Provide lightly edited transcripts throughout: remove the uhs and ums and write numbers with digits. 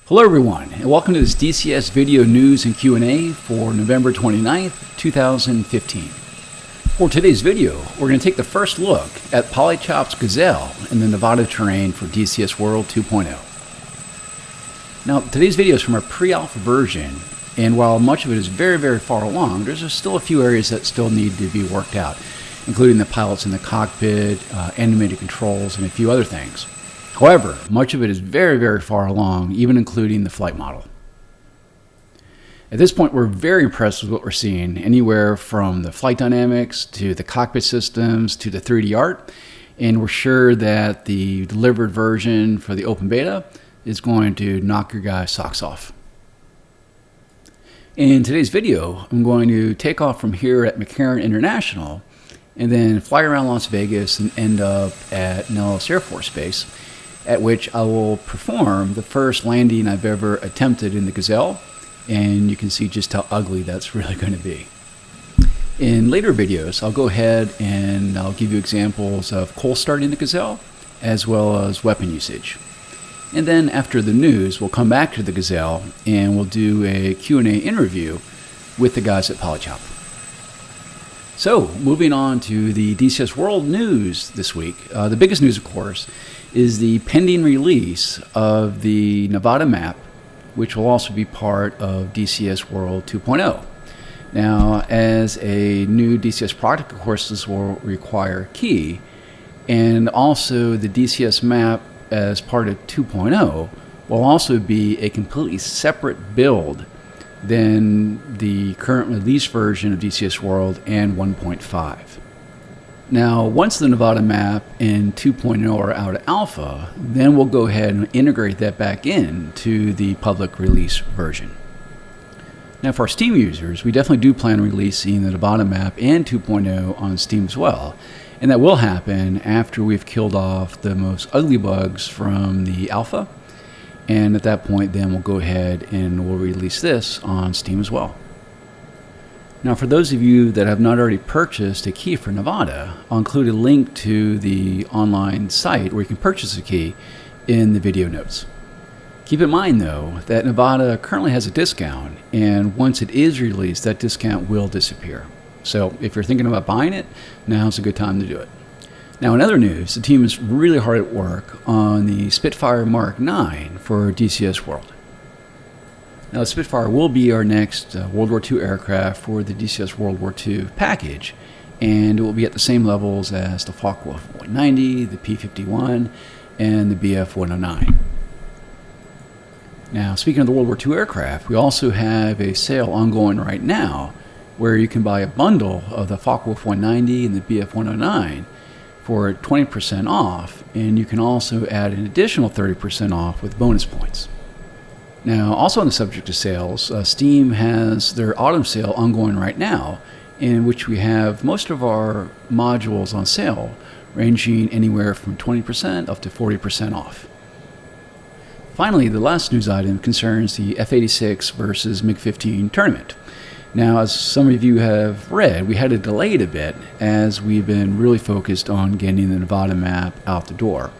Hello everyone, and welcome to this DCS video news and Q&A for November 29th, 2015. For today's video, we're going to take the first look at Polychop's Gazelle in the Nevada terrain for DCS World 2.0. Now, today's video is from a pre-alpha version, and while much of it is very far along, there's still a few areas that still need to be worked out, including the pilots in the cockpit, animated controls, and a few other things. However, much of it is very far along, even including the flight model. At this point, we're very impressed with what we're seeing, anywhere from the flight dynamics to the cockpit systems to the 3D art, and we're sure that the delivered version for the open beta is going to knock your guys' socks off. In today's video, I'm going to take off from here at McCarran International and then fly around Las Vegas and end up at Nellis Air Force Base, at which I will perform the first landing I've ever attempted in the Gazelle, and you can see just how ugly that's really going to be. In later videos, I'll go ahead and I'll give you examples of cold starting the Gazelle, as well as weapon usage. And then after the news, we'll come back to the Gazelle and we'll do a Q&A interview with the guys at Polychop. So, moving on to the DCS World news this week, the biggest news, of course, is the pending release of the Nevada map, which will also be part of DCS World 2.0. Now, as a new DCS product, of course, this will require a key, and also the DCS map as part of 2.0 will also be a completely separate build than the current release version of DCS World and 1.5. Now, once the Nevada map and 2.0 are out of alpha, then we'll go ahead and integrate that back into the public release version. Now, for our Steam users, we definitely do plan on releasing the Nevada map and 2.0 on Steam as well, and that will happen after we've killed off the most ugly bugs from the alpha, and at that point then we'll go ahead and we'll release this on Steam as well. Now, for those of you that have not already purchased a key for Nevada, I'll include a link to the online site where you can purchase a key in the video notes. Keep in mind, though, that Nevada currently has a discount, and once it is released, that discount will disappear. So if you're thinking about buying it, now's a good time to do it. Now, in other news, the team is really hard at work on the Spitfire Mark 9 for DCS World. Now, the Spitfire will be our next World War II aircraft for the DCS World War II package, and it will be at the same levels as the Focke-Wulf 190, the P-51, and the Bf-109. Now, speaking of the World War II aircraft, we also have a sale ongoing right now where you can buy a bundle of the Focke-Wulf 190 and the Bf-109 for 20% off, and you can also add an additional 30% off with bonus points. Now, also on the subject of sales, Steam has their autumn sale ongoing right now, in which we have most of our modules on sale, ranging anywhere from 20% up to 40% off. Finally, the last news item concerns the F-86 versus MiG-15 tournament. Now, as some of you have read, we had to delay it a bit as we've been really focused on getting the Nevada map out the door.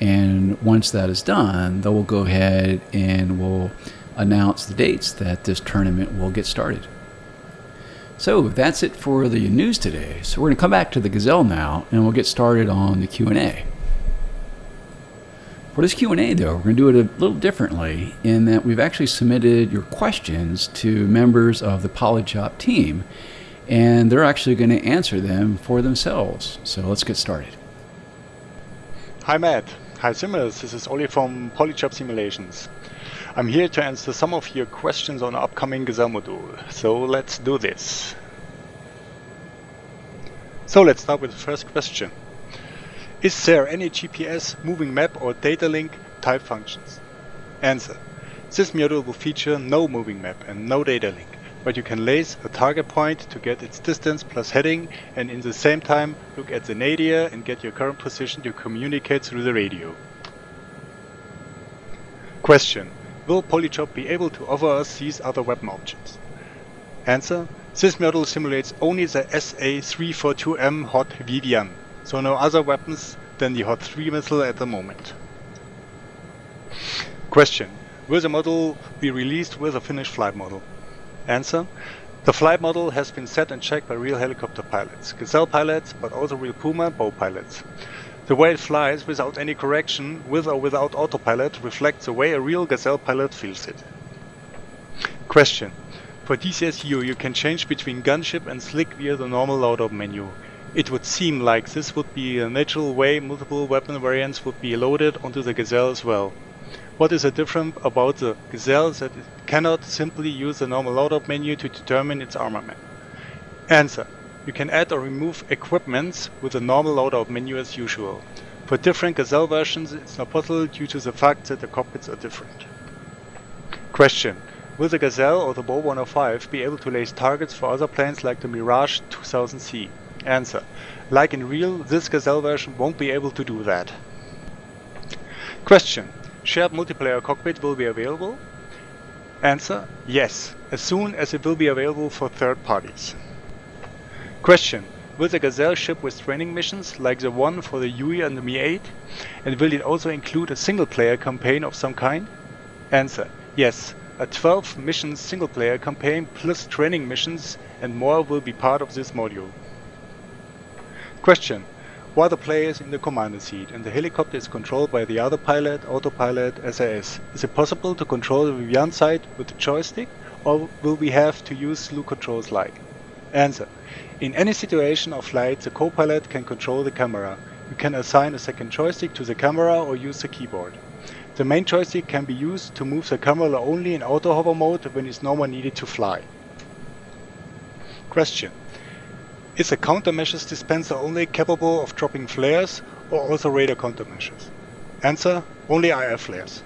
And once that is done, then we'll go ahead and we'll announce the dates that this tournament will get started. So that's it for the news today. So we're going to come back to the Gazelle now, and we'll get started on the Q&A. For this Q&A, though, we're going to do it a little differently in that we've actually submitted your questions to members of the Polychop team, and they're actually going to answer them for themselves. So let's get started. Hi Matt, hi Simmers, this is Oli from Polychop Simulations. I'm here to answer some of your questions on the upcoming Gazelle module, so let's do this. So let's start with the first question. Is there any GPS, moving map or data link type functions? Answer. This module will feature no moving map and no data link, but you can lace a target point to get its distance plus heading, and in the same time look at the nadir and get your current position to communicate through the radio. Question. Will Polychop be able to offer us these other weapon options? Answer. This model simulates only the SA-342M Hot Vivian, so no other weapons than the Hot 3 missile at the moment. Question. Will the model be released with a finished flight model? Answer. The flight model has been set and checked by real helicopter pilots, Gazelle pilots, but also real Puma and Bow pilots. The way it flies without any correction, with or without autopilot, reflects the way a real Gazelle pilot feels it. Question. For DCS you can change between gunship and slick via the normal loadout menu. It would seem like this would be a natural way multiple weapon variants would be loaded onto the Gazelle as well. What is different about the Gazelle that it cannot simply use the normal loadout menu to determine its armament? Answer. You can add or remove equipments with the normal loadout menu as usual. For different Gazelle versions it's not possible due to the fact that the cockpits are different. Question. Will the Gazelle or the Bow 105 be able to lace targets for other planes like the Mirage 2000C? Answer. Like in real, this Gazelle version won't be able to do that. Question. Shared multiplayer cockpit will be available? Answer. Yes, as soon as it will be available for third parties. Question. Will the Gazelle ship with training missions like the one for the Huey and the Mi-8? And will it also include a single player campaign of some kind? Answer. Yes. A 12 mission single player campaign plus training missions and more will be part of this module. Question. While the player is in the commander seat and the helicopter is controlled by the other pilot, autopilot, SAS, is it possible to control the Vivian sight with the joystick, or will we have to use slew controls like? Answer. In any situation of flight, the co-pilot can control the camera. You can assign a second joystick to the camera or use the keyboard. The main joystick can be used to move the camera only in auto hover mode when it's no more needed to fly. Question. Is the countermeasures dispenser only capable of dropping flares or also radar countermeasures? Answer. Only IR flares.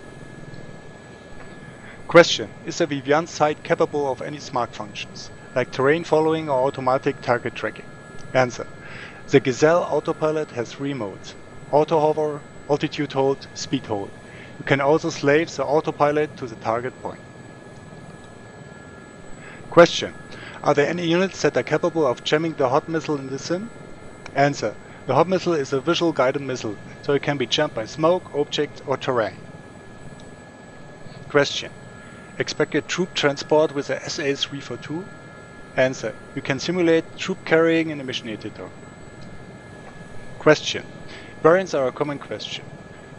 Question. Is the Vivian sight capable of any smart functions, like terrain following or automatic target tracking? Answer. The Gazelle autopilot has 3 modes: auto hover, altitude hold, speed hold. You can also slave the autopilot to the target point. Question. Are there any units that are capable of jamming the hot missile in the sim? Answer. The hot missile is a visual guided missile, so it can be jammed by smoke, objects or terrain. Question. Expected troop transport with the SA-342? Answer. You can simulate troop carrying in a mission editor. Question. Variants are a common question.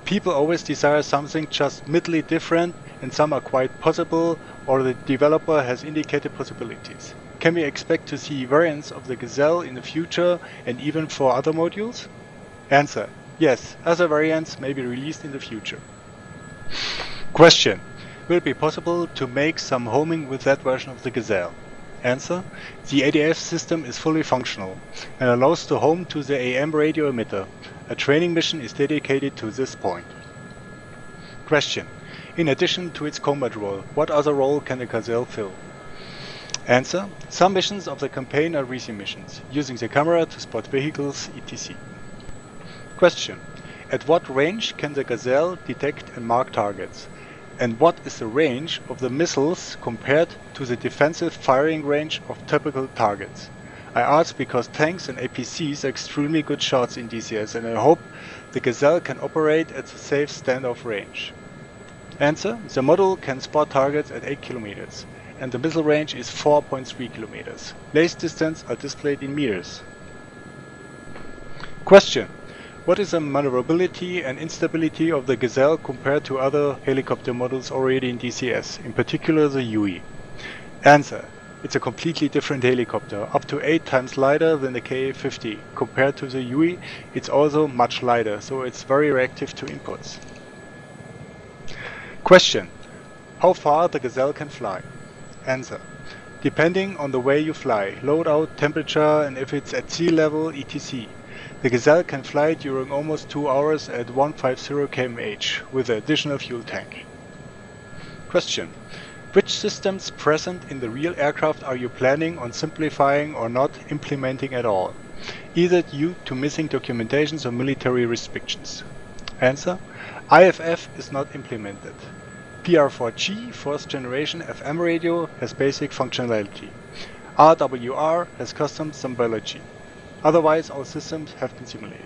People always desire something just mildly different, and some are quite possible, or the developer has indicated possibilities. Can we expect to see variants of the Gazelle in the future and even for other modules? Answer. Yes, other variants may be released in the future. Question. Will it be possible to make some homing with that version of the Gazelle? Answer. The ADF system is fully functional and allows to home to the AM radio emitter. A training mission is dedicated to this point. Question. In addition to its combat role, what other role can the Gazelle fill? Answer. Some missions of the campaign are recce missions, using the camera to spot vehicles, etc. Question. At what range can the Gazelle detect and mark targets? And what is the range of the missiles compared to the defensive firing range of typical targets? I ask because tanks and APCs are extremely good shots in DCS, and I hope the Gazelle can operate at a safe standoff range. Answer. The model can spot targets at 8 km, and the missile range is 4.3 km. Lace distance are displayed in meters. Question. What is the maneuverability and instability of the Gazelle compared to other helicopter models already in DCS, in particular the Huey? Answer. It's a completely different helicopter, up to 8 times lighter than the KA-50. Compared to the Huey, it's also much lighter, so it's very reactive to inputs. Question. How far the Gazelle can fly? Answer. Depending on the way you fly, loadout, temperature, and if it's at sea level, etc. The Gazelle can fly during almost 2 hours at 150 km/h with an additional fuel tank. Question. Which systems present in the real aircraft are you planning on simplifying or not implementing at all, either due to missing documentations or military restrictions? Answer. IFF is not implemented. PR4G, 4th generation FM radio, has basic functionality. RWR has custom symbology. Otherwise, all systems have been simulated.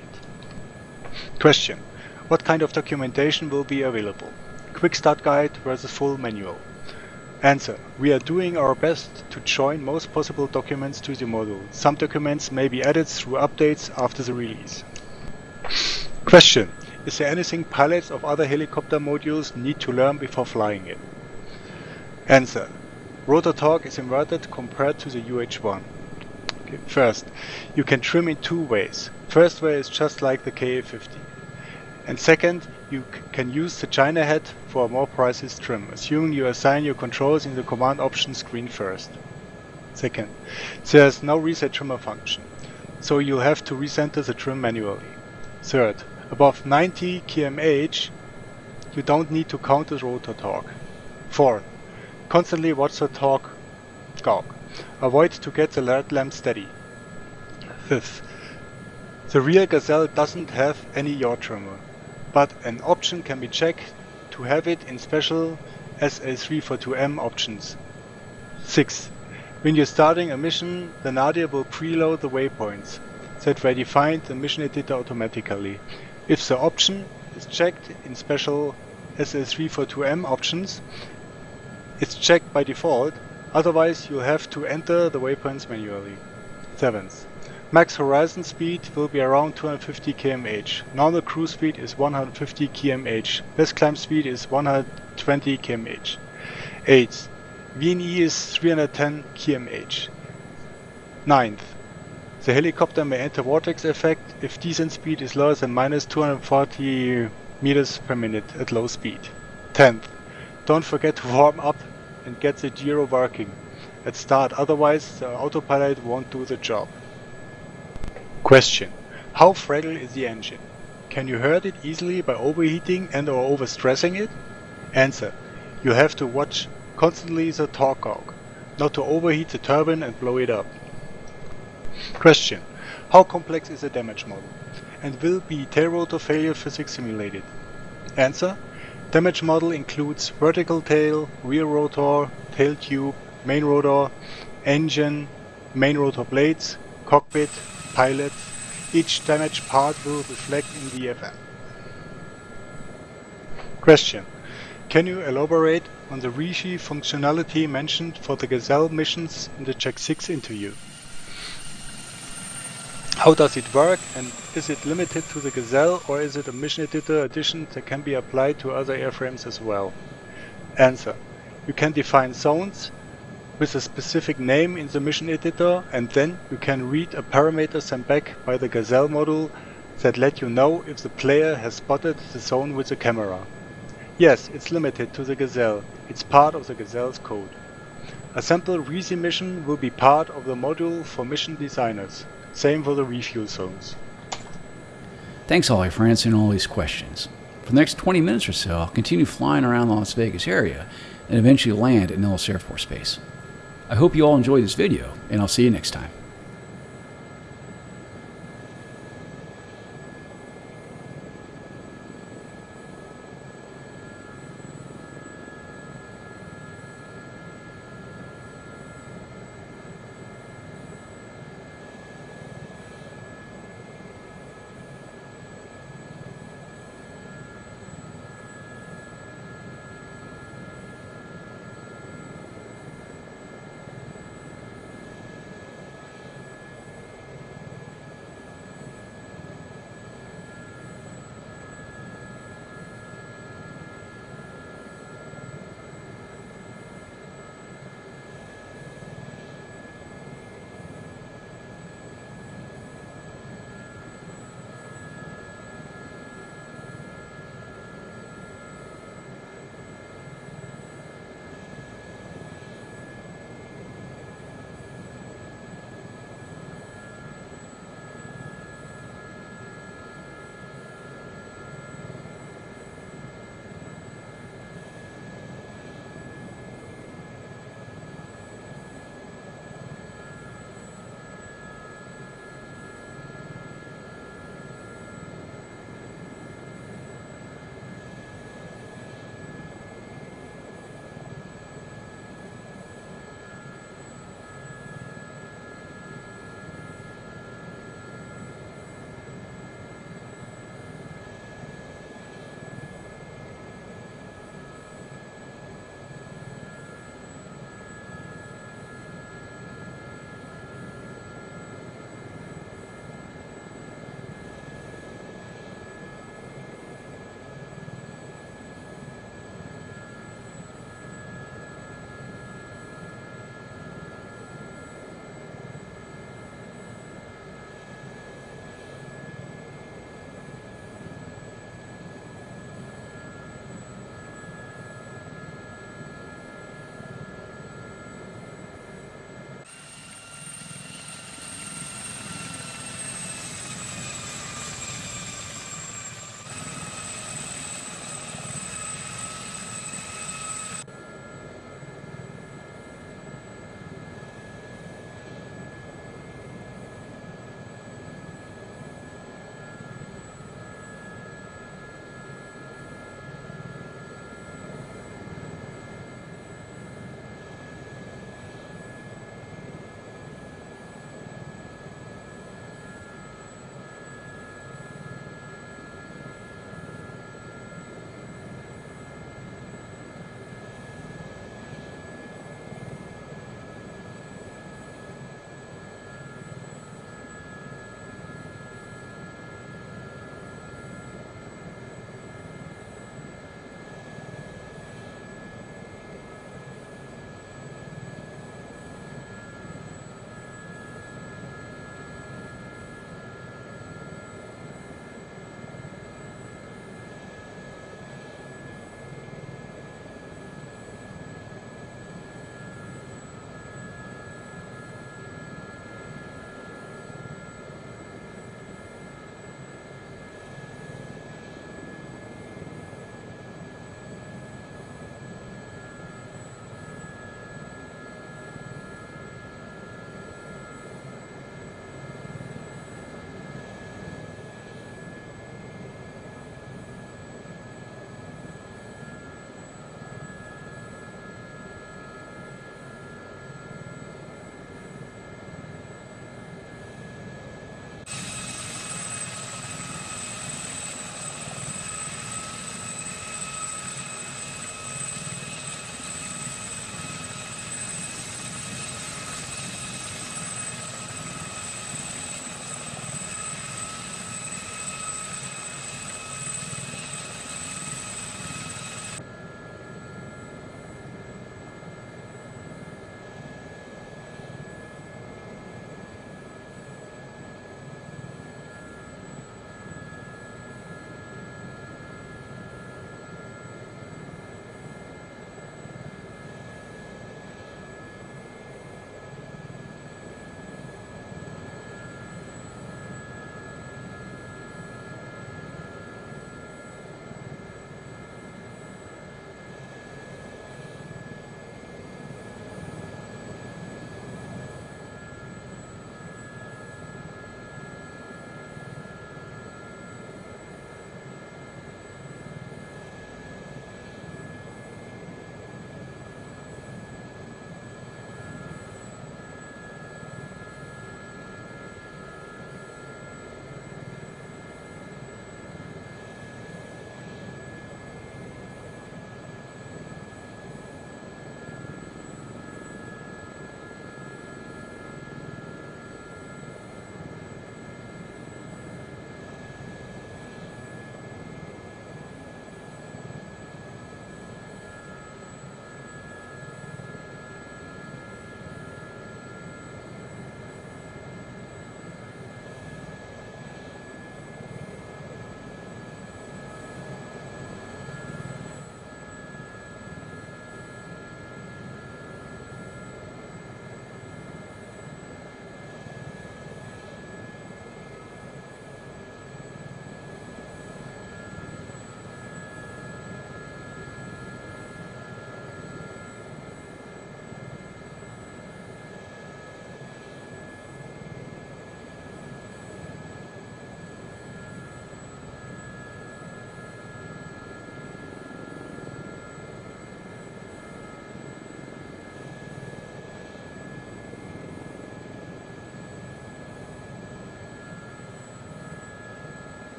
Question. What kind of documentation will be available? Quick start guide versus full manual. Answer. We are doing our best to join most possible documents to the module. Some documents may be added through updates after the release. Question. Is there anything pilots of other helicopter modules need to learn before flying it? Answer. Rotor torque is inverted compared to the UH-1. Okay. First, you can trim in two ways. First way is just like the KA-50. And second, you can use the China head for a more precise trim, assuming you assign your controls in the command option screen first. Second, there's no reset trimmer function, so you'll have to recenter the trim manually. Third, above 90 kmh, you don't need to count the rotor torque. Fourth, constantly watch the torque gauge. Avoid to get the LED lamp steady. Fifth, the real Gazelle doesn't have any yaw trimmer, but an option can be checked to have it in special SA342M options. Sixth, when you're starting a mission, the Nadia will preload the waypoints that were defined in mission editor automatically. If the option is checked in special SA342M options, it's checked by default, otherwise you'll have to enter the waypoints manually. Seventh, max horizon speed will be around 250 kmh. Normal cruise speed is 150 kmh. Best climb speed is 120 kmh. 8th, VNE is 310 kmh. 9th, the helicopter may enter vortex effect if descent speed is lower than minus 240 meters per minute at low speed. 10th, don't forget to warm up and get the gyro working at start, otherwise the autopilot won't do the job. Question. How fragile is the engine? Can you hurt it easily by overheating and or overstressing it? Answer. You have to watch constantly the torque gauge, not to overheat the turbine and blow it up. Question. How complex is the damage model? And will be tail rotor failure physics simulated? Answer. Damage model includes vertical tail, rear rotor, tail tube, main rotor, engine, main rotor blades, cockpit, pilot. Each damaged part will reflect in the FM. Question. Can you elaborate on the Rishi functionality mentioned for the Gazelle missions in the Check 6 interview? How does it work, and is it limited to the Gazelle, or is it a mission editor addition that can be applied to other airframes as well? Answer. You can define zones with a specific name in the mission editor, and then you can read a parameter sent back by the Gazelle module that let you know if the player has spotted the zone with the camera. Yes, it's limited to the Gazelle. It's part of the Gazelle's code. A sample Risi mission will be part of the module for mission designers. Same for the refuel zones. Thanks, Ollie, for answering all these questions. For the next 20 minutes or so, I'll continue flying around the Las Vegas area and eventually land at Nellis Air Force Base. I hope you all enjoyed this video, and I'll see you next time.